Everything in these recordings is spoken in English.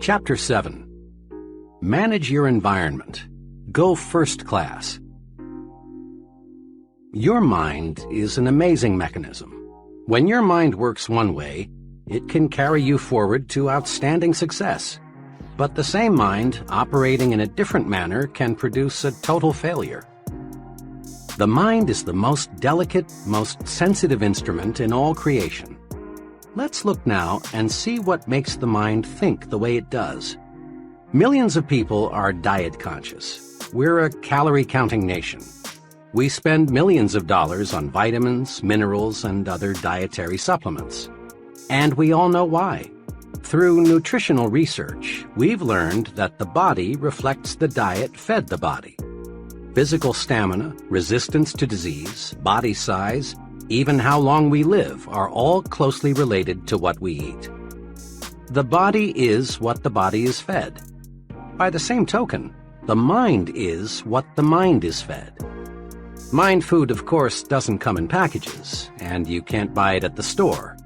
Chapter 7. Manage your environment. Go first class. Your mind is an amazing mechanism. When your mind works one way, it can carry you forward to outstanding success. But the same mind operating in a different manner can produce a total failure. The mind is the most delicate, most sensitive instrument in all creation. Let's look now and see what makes the mind think the way it does. Millions of people are diet conscious. We're a calorie-counting nation. We spend millions of dollars on vitamins, minerals, and other dietary supplements. And we all know why. Through nutritional research, we've learned that the body reflects the diet fed the body. Physical stamina, resistance to disease, body size, even how long we live are all closely related to what we eat. The body is what the body is fed. By the same token, the mind is what the mind is fed. Mind food, of course, doesn't come in packages, and you can't buy it at the store.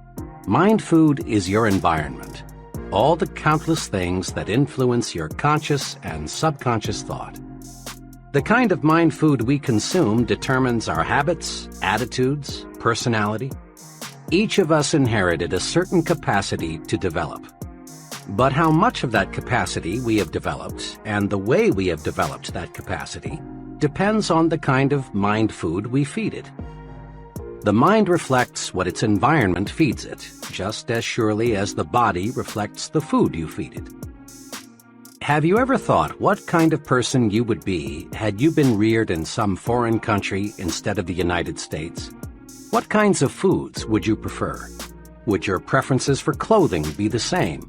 Mind food is your environment. All the countless things that influence your conscious and subconscious thought. The kind of mind food we consume determines our habits, attitudes, personality. Each of us inherited a certain capacity to develop. But how much of that capacity we have developed and the way we have developed that capacity depends on the kind of mind food we feed it. The mind reflects what its environment feeds it, just as surely as the body reflects the food you feed it. Have you ever thought what kind of person you would be had you been reared in some foreign country instead of the United States? What kinds of foods would you prefer? Would your preferences for clothing be the same?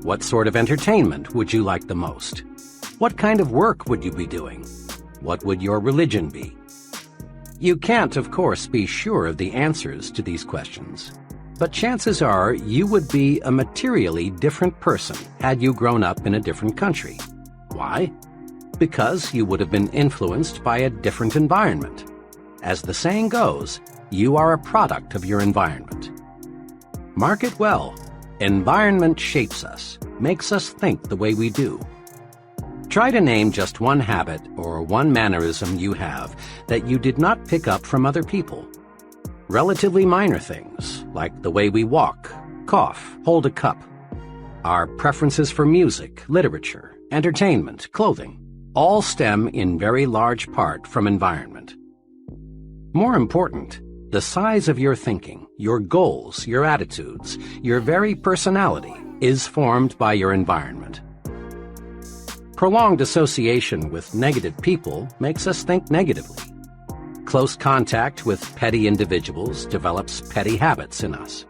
What sort of entertainment would you like the most? What kind of work would you be doing? What would your religion be? You can't, of course, be sure of the answers to these questions. But chances are you would be a materially different person had you grown up in a different country. Why? Because you would have been influenced by a different environment. As the saying goes, you are a product of your environment. Mark it well. Environment shapes us, makes us think the way we do. Try to name just one habit or one mannerism you have that you did not pick up from other people. Relatively minor things, like the way we walk, cough, hold a cup. Our preferences for music, literature, entertainment, clothing, all stem in very large part from environment. More important, the size of your thinking, your goals, your attitudes, your very personality is formed by your environment. Prolonged association with negative people makes us think negatively. Close contact with petty individuals develops petty habits in us.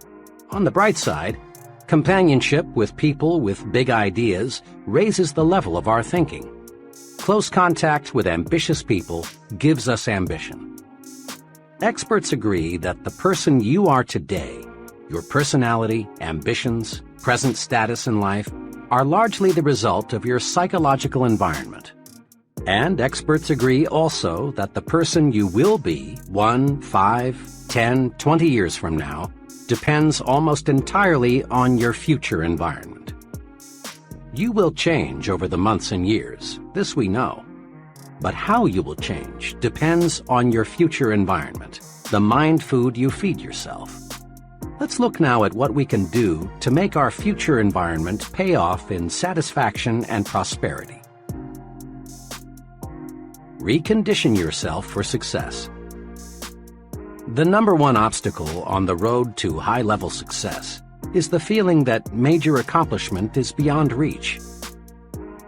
On the bright side, companionship with people with big ideas raises the level of our thinking. Close contact with ambitious people gives us ambition. Experts agree that the person you are today, your personality, ambitions, present status in life, are largely the result of your psychological environment. And experts agree also that the person you will be 1, 5, 10, 20 years from now depends almost entirely on your future environment. You will change over the months and years, this we know. But how you will change depends on your future environment, the mind food you feed yourself. Let's look now at what we can do to make our future environment pay off in satisfaction and prosperity. Recondition yourself for success. The number one obstacle on the road to high-level success is the feeling that major accomplishment is beyond reach.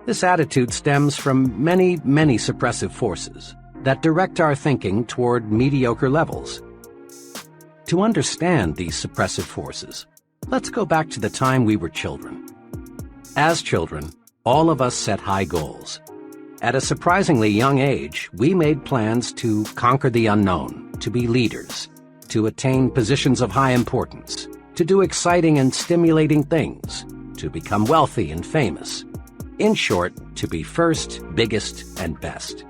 This attitude stems from many, many suppressive forces that direct our thinking toward mediocre levels. To understand these suppressive forces, let's go back to the time we were children. As children, all of us set high goals. At a surprisingly young age, we made plans to conquer the unknown, to be leaders, to attain positions of high importance, to do exciting and stimulating things, to become wealthy and famous. In short, to be first, biggest, and best.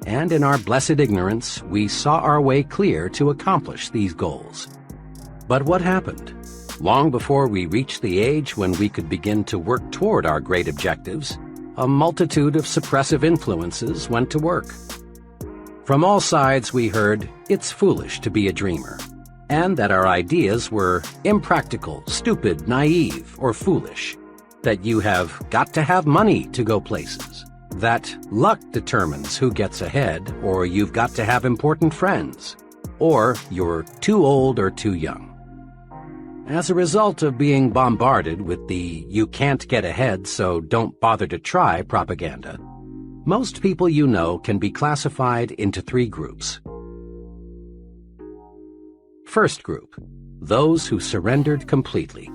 And in our blessed ignorance, we saw our way clear to accomplish these goals. But what happened? Long before we reached the age when we could begin to work toward our great objectives, a multitude of suppressive influences went to work. From all sides we heard it's foolish to be a dreamer, and that our ideas were impractical, stupid, naive, or foolish, that you have got to have money to go places, that luck determines who gets ahead, or you've got to have important friends, or you're too old or too young. As a result of being bombarded with the "you can't get ahead, so don't bother to try" propaganda, most people you know can be classified into three groups. First group, those who surrendered completely.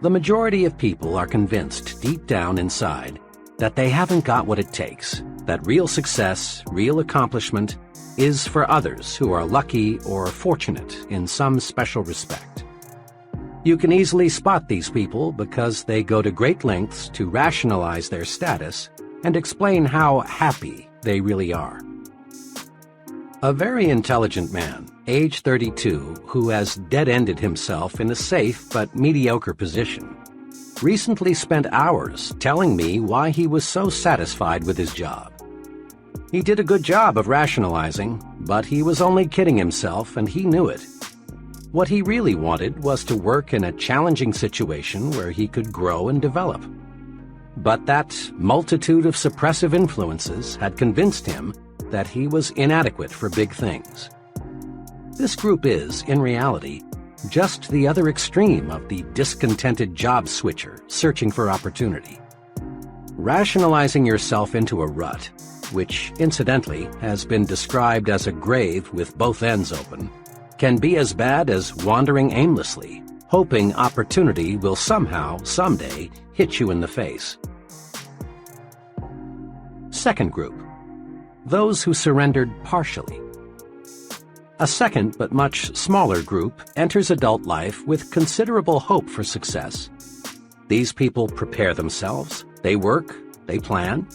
The majority of people are convinced deep down inside that they haven't got what it takes, that real success, real accomplishment, is for others who are lucky or fortunate in some special respect. You can easily spot these people because they go to great lengths to rationalize their status and explain how happy they really are. A very intelligent man, age 32, who has dead-ended himself in a safe but mediocre position, recently spent hours telling me why he was so satisfied with his job. He did a good job of rationalizing, but he was only kidding himself, and he knew it. What he really wanted was to work in a challenging situation where he could grow and develop. But that multitude of suppressive influences had convinced him that he was inadequate for big things. This group is, in reality, just the other extreme of the discontented job switcher searching for opportunity. Rationalizing yourself into a rut, which incidentally has been described as a grave with both ends open, can be as bad as wandering aimlessly, hoping opportunity will somehow, someday, hit you in the face. Second group, those who surrendered partially. A second but much smaller group enters adult life with considerable hope for success. These people prepare themselves, they work, they plan,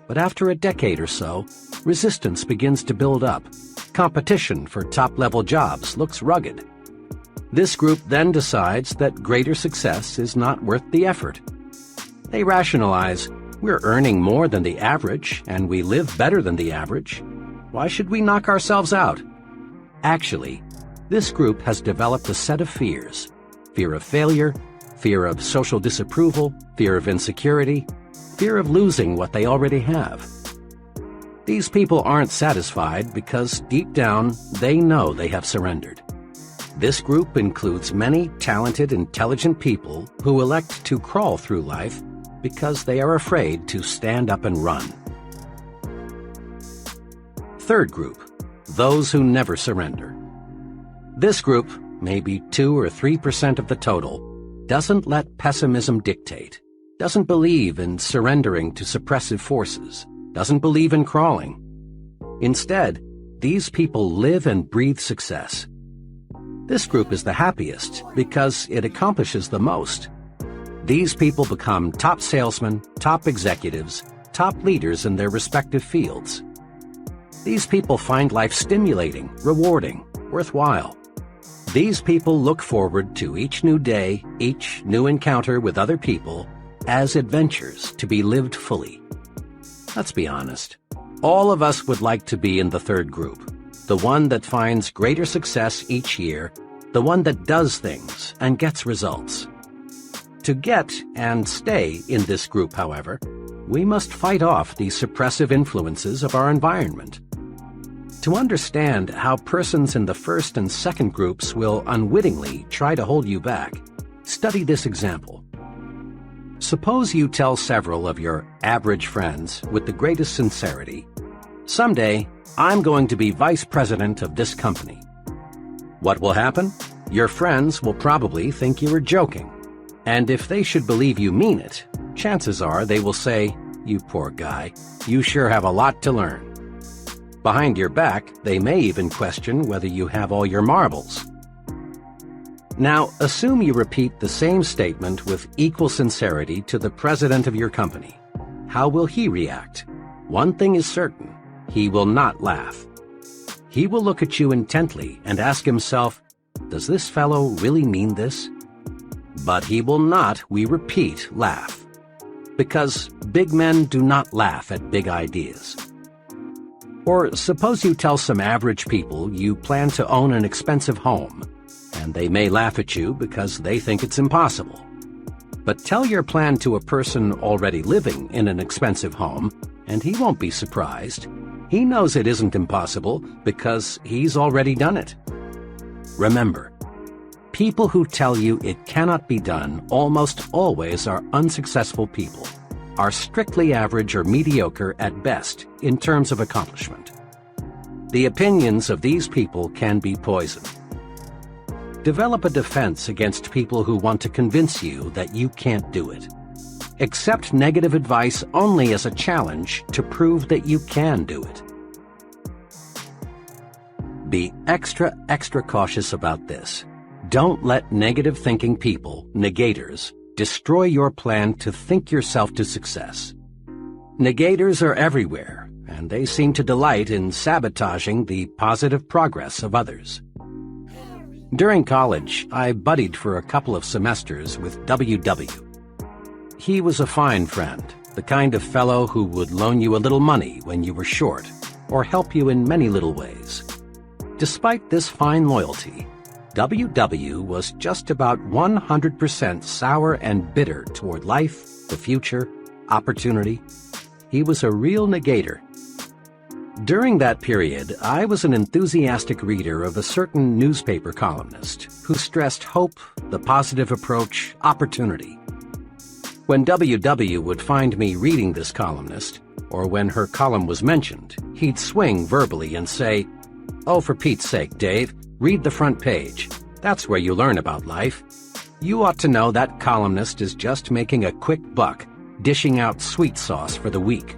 but after a decade or so, resistance begins to build up. Competition for top-level jobs looks rugged. This group then decides that greater success is not worth the effort. They rationalize, we're earning more than the average and we live better than the average. Why should we knock ourselves out? Actually, this group has developed a set of fears: fear of failure, fear of social disapproval, fear of insecurity, fear of losing what they already have. These people aren't satisfied because deep down they know they have surrendered. This group includes many talented, intelligent people who elect to crawl through life because they are afraid to stand up and run. Third group, those who never surrender. This group, maybe 2 or 3% of the total, doesn't let pessimism dictate, doesn't believe in surrendering to suppressive forces, doesn't believe in crawling. Instead, these people live and breathe success. This group is the happiest because it accomplishes the most. These people become top salesmen, top executives, top leaders in their respective fields. These people find life stimulating, rewarding, worthwhile. These people look forward to each new day, each new encounter with other people, as adventures to be lived fully. Let's be honest. All of us would like to be in the third group, the one that finds greater success each year, the one that does things and gets results. To get and stay in this group, however, we must fight off the suppressive influences of our environment. To understand how persons in the first and second groups will unwittingly try to hold you back, study this example. Suppose you tell several of your average friends with the greatest sincerity, "Someday, I'm going to be vice president of this company." What will happen? Your friends will probably think you are joking. And if they should believe you mean it, chances are they will say, "You poor guy, you sure have a lot to learn." Behind your back, they may even question whether you have all your marbles. Now, assume you repeat the same statement with equal sincerity to the president of your company. How will he react? One thing is certain, he will not laugh. He will look at you intently and ask himself, Does this fellow really mean this? But he will not, we repeat, laugh. Because big men do not laugh at big ideas. Or suppose you tell some average people you plan to own an expensive home, and they may laugh at you because they think it's impossible. But tell your plan to a person already living in an expensive home, and he won't be surprised. He knows it isn't impossible because he's already done it. Remember, people who tell you it cannot be done almost always are unsuccessful people, are strictly average or mediocre at best in terms of accomplishment. The opinions of these people can be poison. Develop a defense against people who want to convince you that you can't do it. Accept negative advice only as a challenge to prove that you can do it. Be extra cautious about this. Don't let negative thinking people, negators, destroy your plan to think yourself to success. Negators are everywhere, and they seem to delight in sabotaging the positive progress of others. During college, I buddied for a couple of semesters with WW. He was a fine friend, the kind of fellow who would loan you a little money when you were short, or help you in many little ways. Despite this fine loyalty, WW was just about 100% sour and bitter toward life, the future, opportunity. He was a real negator. During that period, I was an enthusiastic reader of a certain newspaper columnist who stressed hope, the positive approach, opportunity. When WW would find me reading this columnist, or when her column was mentioned, he'd swing verbally and say, "Oh, for Pete's sake, Dave, read the front page. That's where you learn about life. You ought to know that columnist is just making a quick buck, dishing out sweet sauce for the weak."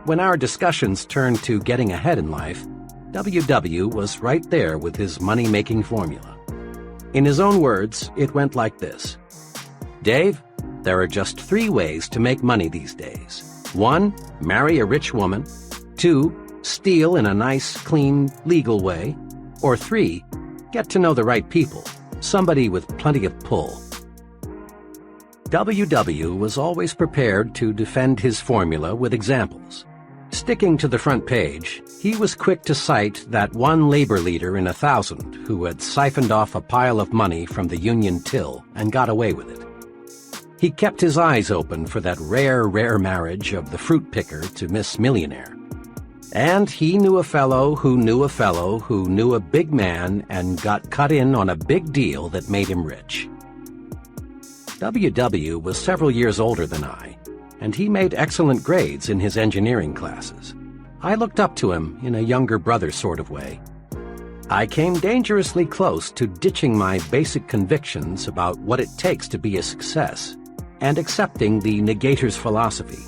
When our discussions turned to getting ahead in life, WW was right there with his money-making formula. In his own words, it went like this. "Dave, there are just 3 ways to make money these days. 1, marry a rich woman. 2, steal in a nice, clean, legal way. Or 3, get to know the right people, somebody with plenty of pull." WW was always prepared to defend his formula with examples. Sticking to the front page, he was quick to cite that one labor leader in 1,000 who had siphoned off a pile of money from the union till and got away with it. He kept his eyes open for that rare marriage of the fruit picker to Miss Millionaire. And he knew a fellow who knew a fellow who knew a big man and got cut in on a big deal that made him rich. WW was several years older than I, and he made excellent grades in his engineering classes. I looked up to him in a younger brother sort of way. I came dangerously close to ditching my basic convictions about what it takes to be a success and accepting the negator's philosophy.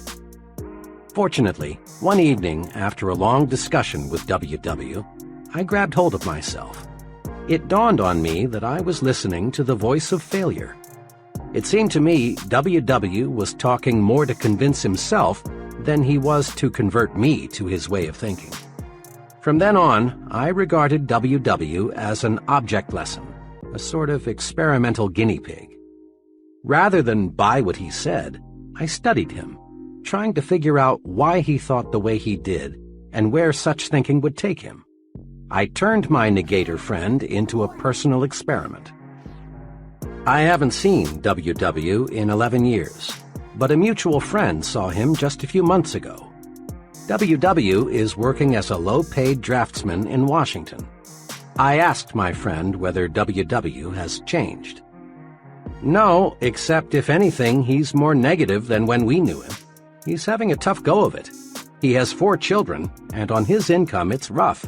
Fortunately, one evening after a long discussion with WW, I grabbed hold of myself. It dawned on me that I was listening to the voice of failure. It seemed to me WW was talking more to convince himself than he was to convert me to his way of thinking. From then on, I regarded WW as an object lesson, a sort of experimental guinea pig. Rather than buy what he said, I studied him, trying to figure out why he thought the way he did and where such thinking would take him. I turned my negator friend into a personal experiment. I haven't seen WW in 11 years, but a mutual friend saw him just a few months ago. WW is working as a low-paid draftsman in Washington. I asked my friend whether WW has changed. No, except if anything, he's more negative than when we knew him. He's having a tough go of it. He has 4 children, and on his income it's rough.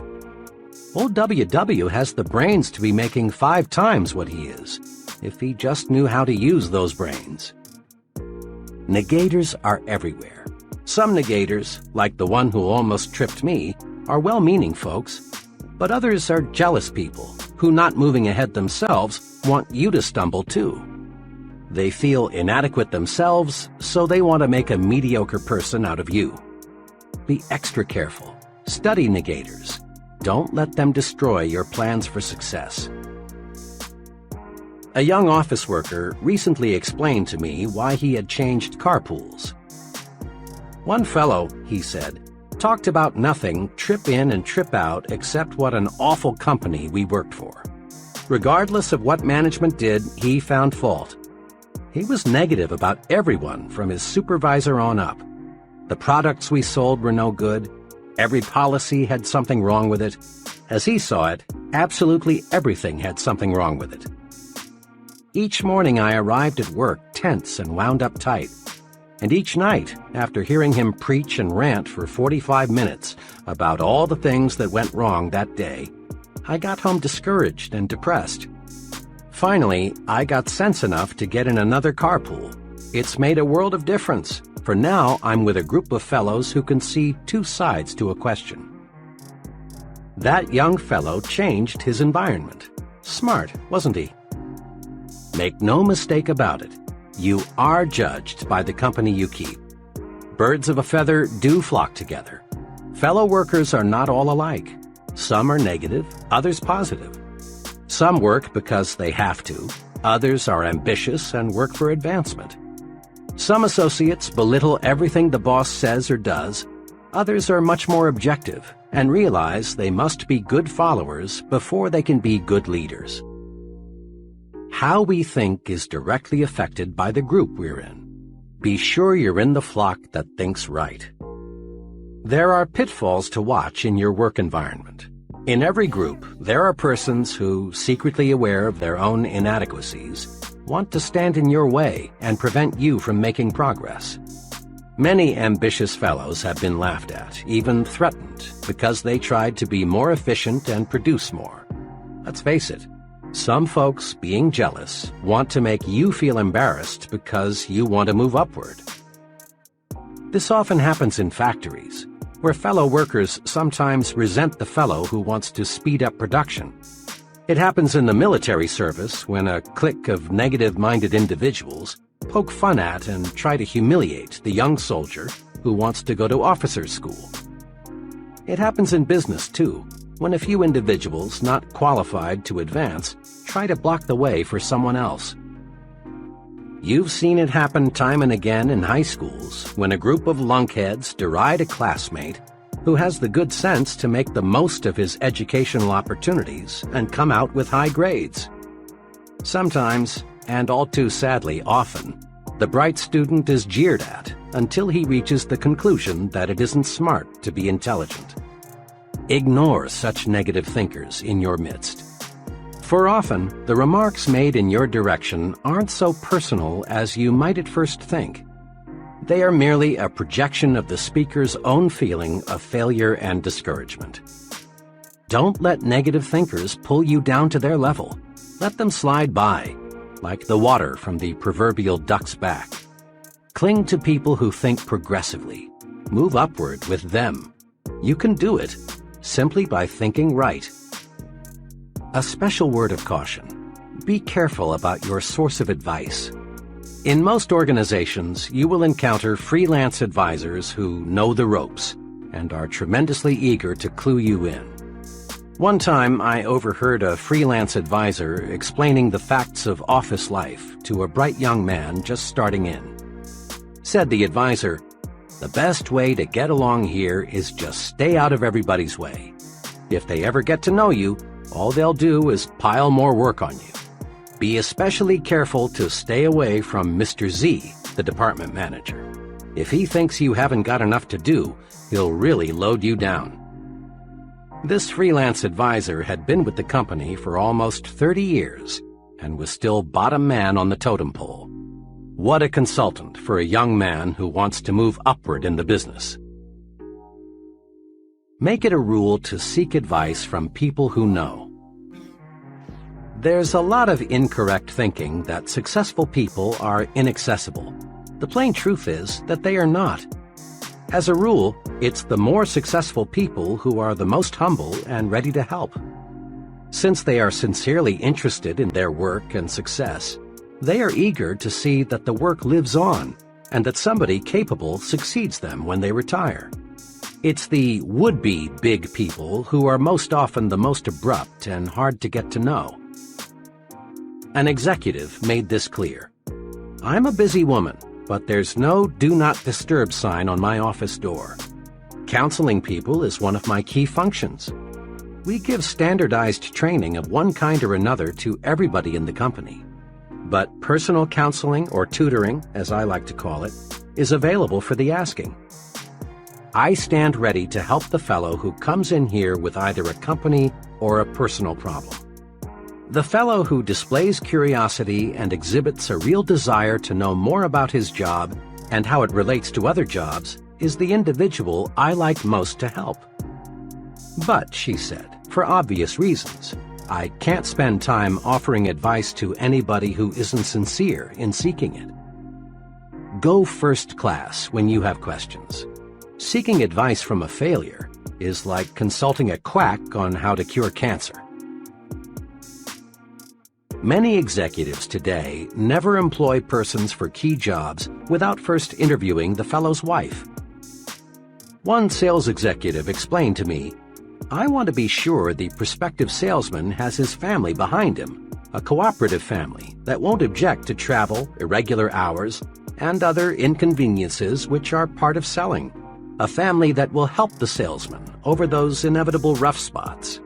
Old WW has the brains to be making 5 times what he is, if he just knew how to use those brains. Negators are everywhere. Some negators, like the one who almost tripped me, are well-meaning folks, but others are jealous people who, not moving ahead themselves, want you to stumble too. They feel inadequate themselves, so they want to make a mediocre person out of you. Be extra careful. Study negators. Don't let them destroy your plans for success. A young office worker recently explained to me why he had changed carpools. One fellow, he said, talked about nothing trip in and trip out except what an awful company we worked for. Regardless of what management did, he found fault. He was negative about everyone from his supervisor on up. The products we sold were no good. Every policy had something wrong with it. As he saw it, absolutely everything had something wrong with it. Each morning I arrived at work tense and wound up tight. And each night, after hearing him preach and rant for 45 minutes about all the things that went wrong that day, I got home discouraged and depressed. Finally, I got sense enough to get in another carpool. It's made a world of difference, for now I'm with a group of fellows who can see two sides to a question. That young fellow changed his environment. Smart, wasn't he? Make no mistake about it. You are judged by the company you keep. Birds of a feather do flock together. Fellow workers are not all alike. Some are negative, others positive. Some work because they have to. Others are ambitious and work for advancement. Some associates belittle everything the boss says or does. Others are much more objective and realize they must be good followers before they can be good leaders. How we think is directly affected by the group we're in. Be sure you're in the flock that thinks right. There are pitfalls to watch in your work environment. In every group, there are persons who, secretly aware of their own inadequacies, want to stand in your way and prevent you from making progress. Many ambitious fellows have been laughed at, even threatened, because they tried to be more efficient and produce more. Let's face it, some folks, being jealous, want to make you feel embarrassed because you want to move upward. This often happens in factories, where fellow workers sometimes resent the fellow who wants to speed up production. It happens in the military service when a clique of negative-minded individuals poke fun at and try to humiliate the young soldier who wants to go to officer's school. It happens in business, too, when a few individuals not qualified to advance try to block the way for someone else. You've seen it happen time and again in high schools when a group of lunkheads deride a classmate who has the good sense to make the most of his educational opportunities and come out with high grades. Sometimes, and all too sadly often, the bright student is jeered at until he reaches the conclusion that it isn't smart to be intelligent. Ignore such negative thinkers in your midst. For often, the remarks made in your direction aren't so personal as you might at first think. They are merely a projection of the speaker's own feeling of failure and discouragement. Don't let negative thinkers pull you down to their level. Let them slide by, like the water from the proverbial duck's back. Cling to people who think progressively. Move upward with them. You can do it simply by thinking right. A special word of caution. Be careful about your source of advice. In most organizations, you will encounter freelance advisors who know the ropes and are tremendously eager to clue you in. One time, I overheard a freelance advisor explaining the facts of office life to a bright young man just starting in. Said the advisor, "The best way to get along here is just stay out of everybody's way. If they ever get to know you, all they'll do is pile more work on you. Be especially careful to stay away from Mr. Z, the department manager. If he thinks you haven't got enough to do, he'll really load you down." This freelance advisor had been with the company for almost 30 years and was still bottom man on the totem pole. What a consultant for a young man who wants to move upward in the business. Make it a rule to seek advice from people who know. There's a lot of incorrect thinking that successful people are inaccessible. The plain truth is that they are not. As a rule, it's the more successful people who are the most humble and ready to help. Since they are sincerely interested in their work and success, they are eager to see that the work lives on and that somebody capable succeeds them when they retire. It's the would-be big people who are most often the most abrupt and hard to get to know. An executive made this clear. "I'm a busy woman, but there's no Do Not Disturb sign on my office door. Counseling people is one of my key functions. We give standardized training of one kind or another to everybody in the company. But personal counseling, or tutoring, as I like to call it, is available for the asking. I stand ready to help the fellow who comes in here with either a company or a personal problem. The fellow who displays curiosity and exhibits a real desire to know more about his job and how it relates to other jobs is the individual I like most to help. But," she said, "for obvious reasons, I can't spend time offering advice to anybody who isn't sincere in seeking it. Go first class when you have questions. Seeking advice from a failure is like consulting a quack on how to cure cancer." Many executives today never employ persons for key jobs without first interviewing the fellow's wife. One sales executive explained to me, "I want to be sure the prospective salesman has his family behind him, a cooperative family that won't object to travel, irregular hours, and other inconveniences which are part of selling, a family that will help the salesman over those inevitable rough spots."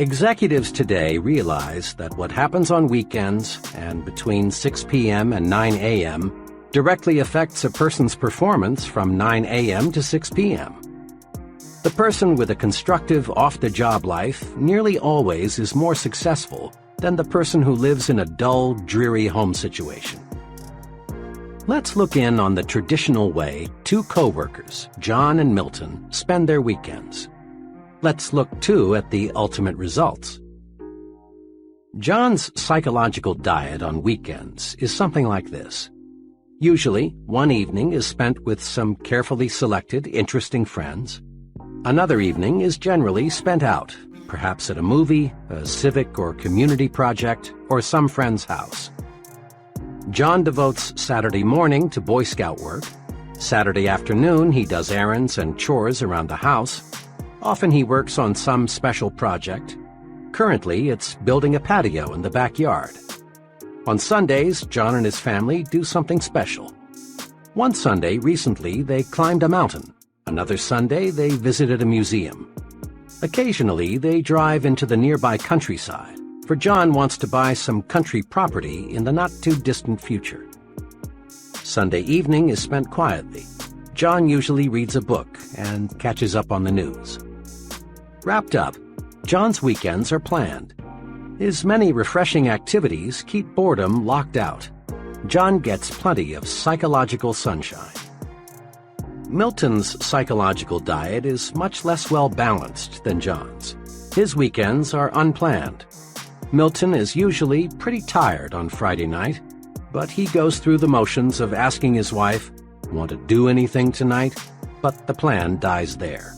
Executives today realize that what happens on weekends and between 6 p.m. and 9 a.m. directly affects a person's performance from 9 a.m. to 6 p.m. The person with a constructive off-the-job life nearly always is more successful than the person who lives in a dull, dreary home situation. Let's look in on the traditional way two co-workers, John and Milton, spend their weekends. Let's look, too, at the ultimate results. John's psychological diet on weekends is something like this. Usually, one evening is spent with some carefully selected, interesting friends. Another evening is generally spent out, perhaps at a movie, a civic or community project, or some friend's house. John devotes Saturday morning to Boy Scout work. Saturday afternoon he does errands and chores around the house. Often he works on some special project. Currently, it's building a patio in the backyard. On Sundays, John and his family do something special. One Sunday recently, they climbed a mountain. Another Sunday, they visited a museum. Occasionally, they drive into the nearby countryside, for John wants to buy some country property in the not-too-distant future. Sunday evening is spent quietly. John usually reads a book and catches up on the news. Wrapped up, John's weekends are planned. His many refreshing activities keep boredom locked out. John gets plenty of psychological sunshine. Milton's psychological diet is much less well-balanced than John's. His weekends are unplanned. Milton is usually pretty tired on Friday night, but he goes through the motions of asking his wife, "Want to do anything tonight?" But the plan dies there.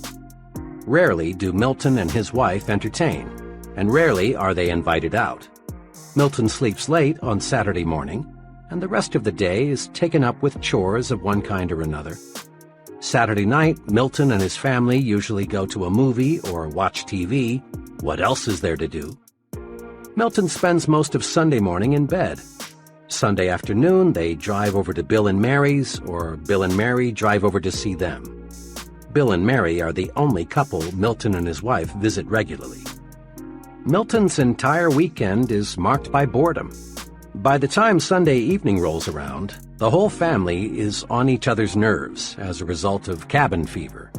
Rarely do Milton and his wife entertain, and rarely are they invited out. Milton sleeps late on Saturday morning, and the rest of the day is taken up with chores of one kind or another. Saturday night, Milton and his family usually go to a movie or watch TV. What else is there to do? Milton spends most of Sunday morning in bed. Sunday afternoon, they drive over to Bill and Mary's, or Bill and Mary drive over to see them. Bill and Mary are the only couple Milton and his wife visit regularly. Milton's entire weekend is marked by boredom. By the time Sunday evening rolls around, the whole family is on each other's nerves as a result of cabin fever.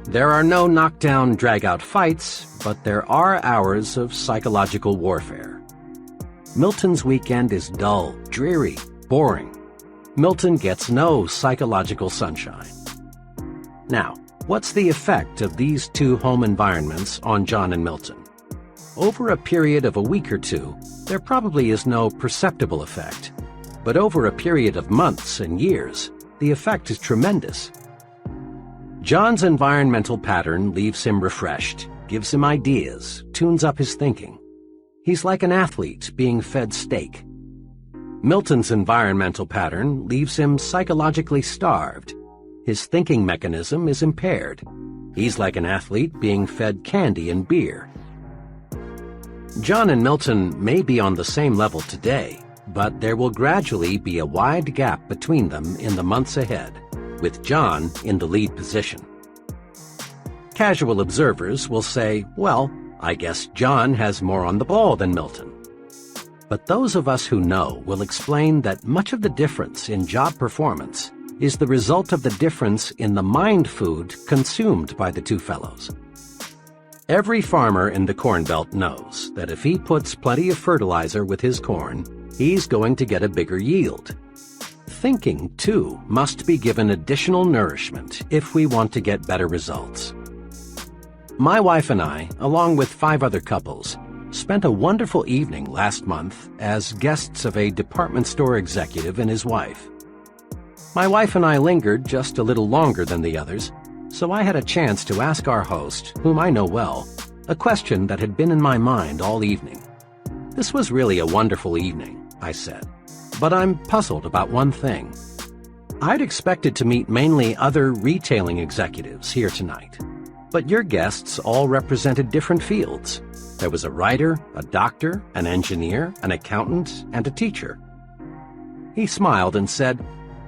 There are no knockdown, drag-out fights, but there are hours of psychological warfare. Milton's weekend is dull, dreary, boring. Milton gets no psychological sunshine. Now, what's the effect of these two home environments on John and Milton? Over a period of a week or two, there probably is no perceptible effect. But over a period of months and years, the effect is tremendous. John's environmental pattern leaves him refreshed, gives him ideas, tunes up his thinking. He's like an athlete being fed steak. Milton's environmental pattern leaves him psychologically starved. His thinking mechanism is impaired. He's like an athlete being fed candy and beer. John and Milton may be on the same level today, but there will gradually be a wide gap between them in the months ahead, with John in the lead position. Casual observers will say, well, I guess John has more on the ball than Milton. But those of us who know will explain that much of the difference in job performance is the result of the difference in the mind food consumed by the two fellows. Every farmer in the Corn Belt knows that if he puts plenty of fertilizer with his corn, he's going to get a bigger yield. Thinking, too, must be given additional nourishment if we want to get better results. My wife and I, along with 5 other couples, spent a wonderful evening last month as guests of a department store executive and his wife. My wife and I lingered just a little longer than the others, so I had a chance to ask our host, whom I know well, a question that had been in my mind all evening. "This was really a wonderful evening," I said, "but I'm puzzled about one thing. I'd expected to meet mainly other retailing executives here tonight, but your guests all represented different fields. There was a writer, a doctor, an engineer, an accountant, and a teacher." He smiled and said,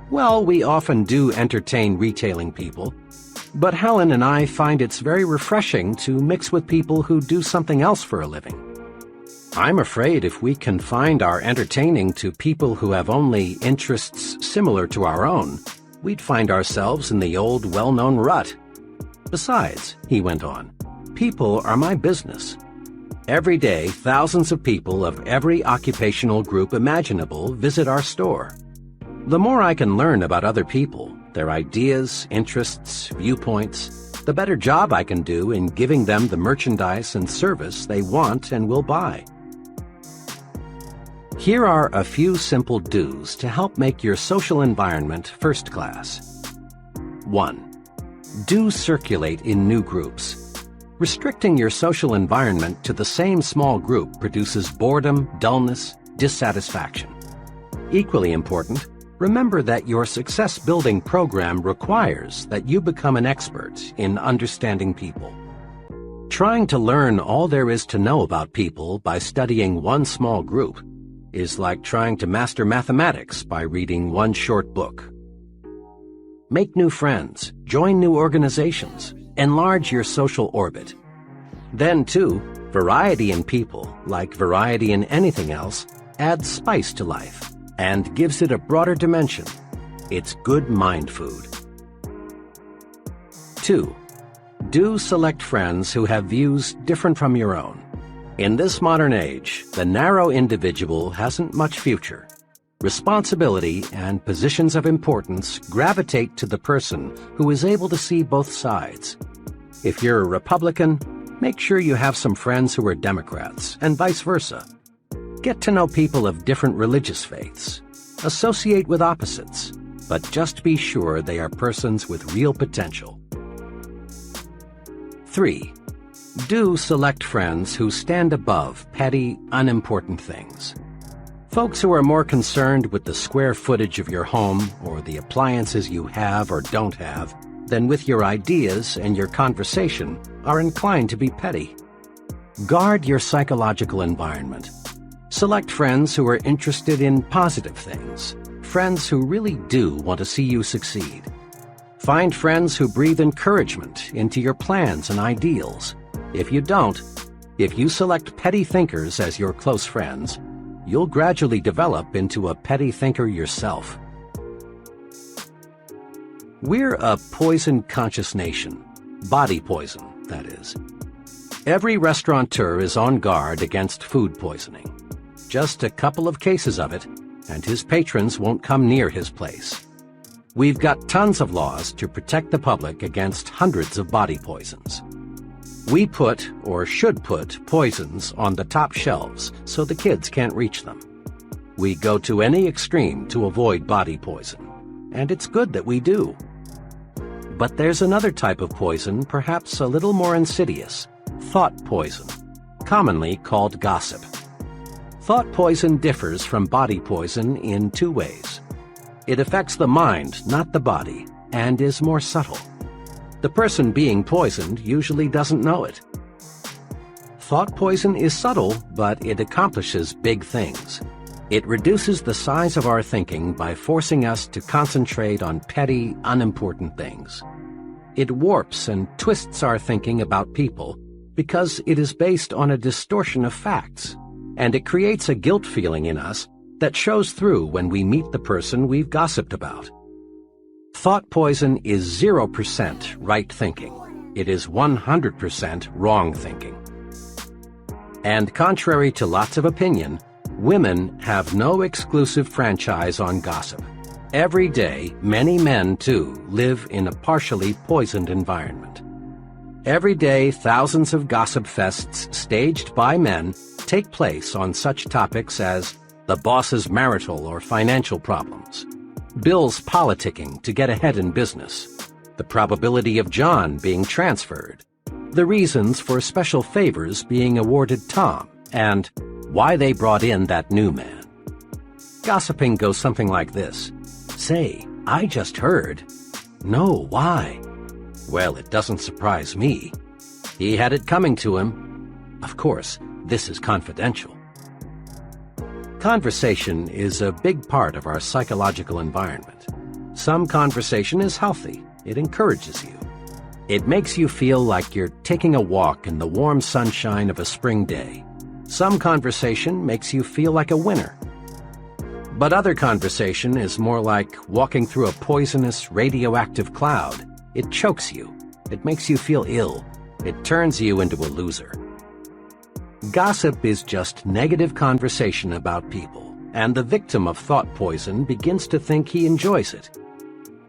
"Well, we often do entertain retailing people, but Helen and I find it's very refreshing to mix with people who do something else for a living. I'm afraid if we confined our entertaining to people who have only interests similar to our own, we'd find ourselves in the old well-known rut. Besides," he went on, "people are my business. Every day, thousands of people of every occupational group imaginable visit our store. The more I can learn about other people, their ideas, interests, viewpoints, the better job I can do in giving them the merchandise and service they want and will buy." Here are a few simple do's to help make your social environment first class. 1. Do circulate in new groups. Restricting your social environment to the same small group produces boredom, dullness, dissatisfaction. Equally important, remember that your success-building program requires that you become an expert in understanding people. Trying to learn all there is to know about people by studying one small group is like trying to master mathematics by reading one short book. Make new friends, join new organizations, enlarge your social orbit. Then, too, variety in people, like variety in anything else, adds spice to life and gives it a broader dimension. It's good mind food. 2. Do select friends who have views different from your own. In this modern age, the narrow individual hasn't much future. Responsibility and positions of importance gravitate to the person who is able to see both sides. If you're a Republican, make sure you have some friends who are Democrats, and vice versa. Get to know people of different religious faiths. Associate with opposites, but just be sure they are persons with real potential. 3. Do select friends who stand above petty, unimportant things. Folks who are more concerned with the square footage of your home or the appliances you have or don't have than with your ideas and your conversation are inclined to be petty. Guard your psychological environment. Select friends who are interested in positive things, friends who really do want to see you succeed. Find friends who breathe encouragement into your plans and ideals. If you select petty thinkers as your close friends, you'll gradually develop into a petty thinker yourself. We're a poison-conscious nation. Body poison, that is. Every restaurateur is on guard against food poisoning. Just a couple of cases of it, and his patrons won't come near his place. We've got tons of laws to protect the public against hundreds of body poisons. We put, or should put, poisons on the top shelves so the kids can't reach them. We go to any extreme to avoid body poison, and it's good that we do. But there's another type of poison, perhaps a little more insidious, thought poison, commonly called gossip. Thought poison differs from body poison in 2 ways. It affects the mind, not the body, and is more subtle. The person being poisoned usually doesn't know it. Thought poison is subtle, but it accomplishes big things. It reduces the size of our thinking by forcing us to concentrate on petty, unimportant things. It warps and twists our thinking about people because it is based on a distortion of facts, and it creates a guilt feeling in us that shows through when we meet the person we've gossiped about. Thought poison is 0% right thinking. It is 100% wrong thinking. And contrary to lots of opinion, women have no exclusive franchise on gossip. Every day, many men, too, live in a partially poisoned environment. Every day, thousands of gossip fests staged by men take place on such topics as the boss's marital or financial problems, Bill's politicking to get ahead in business, the probability of John being transferred, the reasons for special favors being awarded Tom, and why they brought in that new man. Gossiping goes something like this. Say, I just heard. No, why? Well, it doesn't surprise me. He had it coming to him. Of course, this is confidential. Conversation is a big part of our psychological environment. Some conversation is healthy. It encourages you. It makes you feel like you're taking a walk in the warm sunshine of a spring day. Some conversation makes you feel like a winner. But other conversation is more like walking through a poisonous, radioactive cloud. It chokes you. It makes you feel ill. It turns you into a loser. Gossip is just negative conversation about people, and the victim of thought poison begins to think he enjoys it.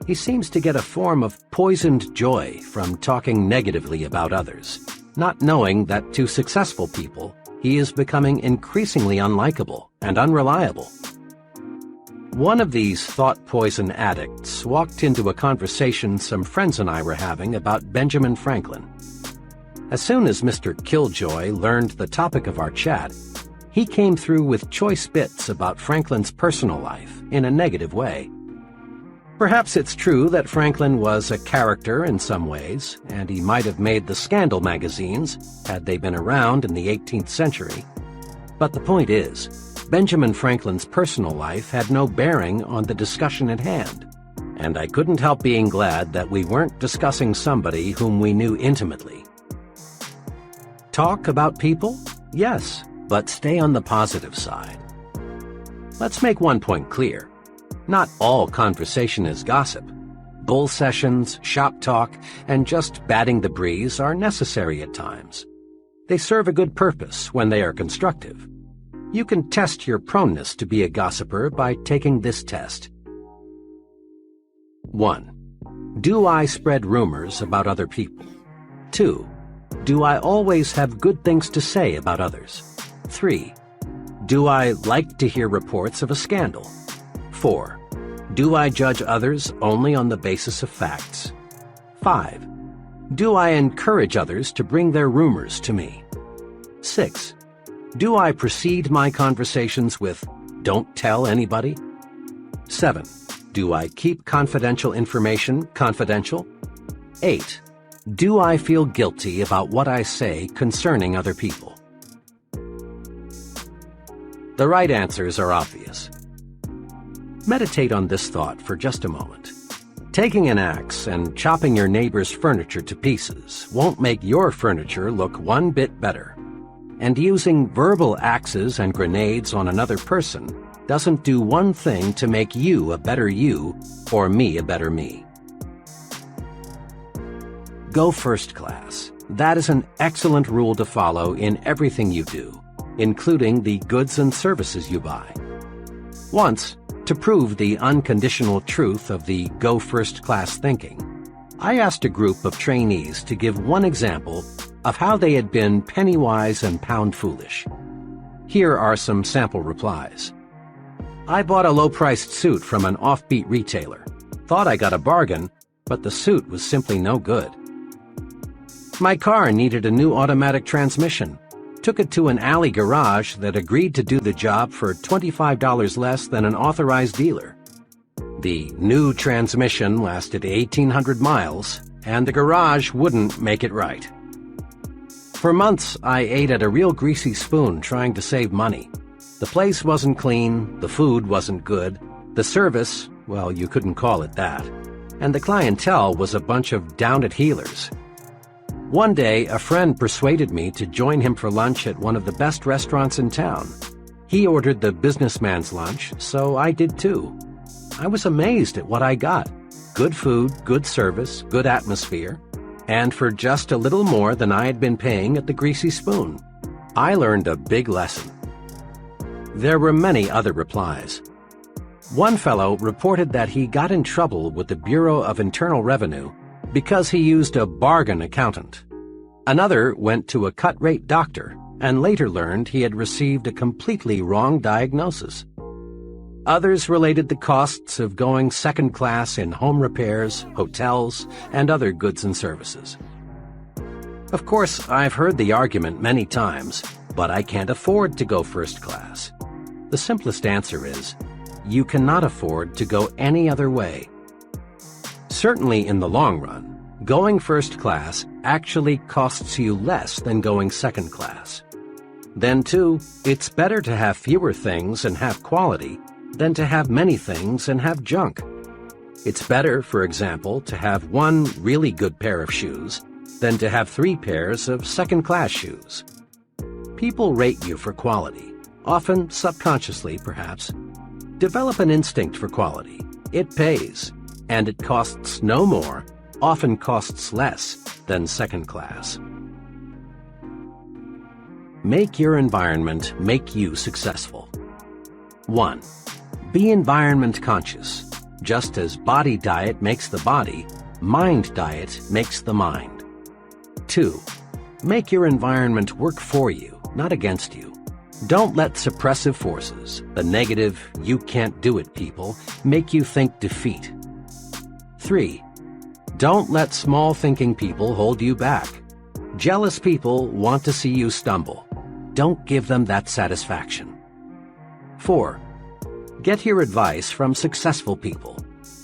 He seems to get a form of poisoned joy from talking negatively about others, not knowing that to successful people, he is becoming increasingly unlikable and unreliable. One of these thought poison addicts walked into a conversation some friends and I were having about Benjamin Franklin. As soon as Mr. Killjoy learned the topic of our chat, he came through with choice bits about Franklin's personal life in a negative way. Perhaps it's true that Franklin was a character in some ways, and he might have made the scandal magazines had they been around in the 18th century. But the point is, Benjamin Franklin's personal life had no bearing on the discussion at hand, and I couldn't help being glad that we weren't discussing somebody whom we knew intimately. Talk about people? Yes, but stay on the positive side. Let's make one point clear. Not all conversation is gossip. Bull sessions, shop talk, and just batting the breeze are necessary at times. They serve a good purpose when they are constructive. You can test your proneness to be a gossiper by taking this test. 1. Do I spread rumors about other people? 2. Do I always have good things to say about others? 3. Do I like to hear reports of a scandal? 4. Do I judge others only on the basis of facts? 5. Do I encourage others to bring their rumors to me? 6. Do I precede my conversations with, "Don't tell anybody"? 7. Do I keep confidential information confidential? 8. Do I feel guilty about what I say concerning other people? The right answers are obvious. Meditate on this thought for just a moment. Taking an axe and chopping your neighbor's furniture to pieces won't make your furniture look one bit better. And using verbal axes and grenades on another person doesn't do one thing to make you a better you or me a better me. Go first class. That is an excellent rule to follow in everything you do, including the goods and services you buy. Once, to prove the unconditional truth of the go first class thinking, I asked a group of trainees to give one example of how they had been penny-wise and pound-foolish. Here are some sample replies. I bought a low-priced suit from an offbeat retailer. Thought I got a bargain, but the suit was simply no good. My car needed a new automatic transmission. Took it to an alley garage that agreed to do the job for $25 less than an authorized dealer. The new transmission lasted 1,800 miles, and the garage wouldn't make it right. For months, I ate at a real greasy spoon trying to save money. The place wasn't clean, the food wasn't good, the service, well, you couldn't call it that, and the clientele was a bunch of down-at-heelers. One day, a friend persuaded me to join him for lunch at one of the best restaurants in town. He ordered the businessman's lunch, so I did too. I was amazed at what I got. Good food, good service, good atmosphere, and for just a little more than I had been paying at the Greasy Spoon. I learned a big lesson. There were many other replies. One fellow reported that he got in trouble with the Bureau of Internal Revenue because he used a bargain accountant. Another went to a cut-rate doctor and later learned he had received a completely wrong diagnosis. Others related the costs of going second class in home repairs, hotels, and other goods and services. Of course, I've heard the argument many times, but I can't afford to go first class. The simplest answer is, you cannot afford to go any other way. Certainly in the long run, going first class actually costs you less than going second class. Then too, it's better to have fewer things and have quality than to have many things and have junk. It's better, for example, to have one really good pair of shoes than to have 3 pairs of second-class shoes. People rate you for quality, often subconsciously perhaps. Develop an instinct for quality. It pays, and it costs no more, often costs less than second class. Make your environment make you successful. 1. Be environment conscious. Just as body diet makes the body, mind diet makes the mind. 2. Make your environment work for you, not against you. Don't let suppressive forces, the negative, you can't do it people, make you think defeat. 3. Don't let small-thinking people hold you back. Jealous people want to see you stumble. Don't give them that satisfaction. 4. Get your advice from successful people.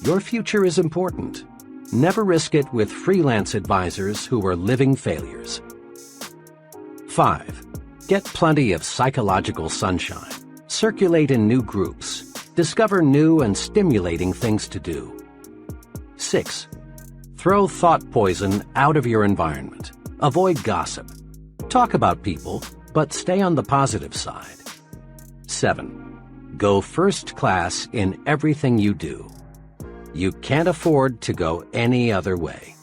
Your future is important. Never risk it with freelance advisors who are living failures. 5. Get plenty of psychological sunshine. Circulate in new groups. Discover new and stimulating things to do. 6. Throw thought poison out of your environment. Avoid gossip. Talk about people, but stay on the positive side. 7. Go first class in everything you do. You can't afford to go any other way.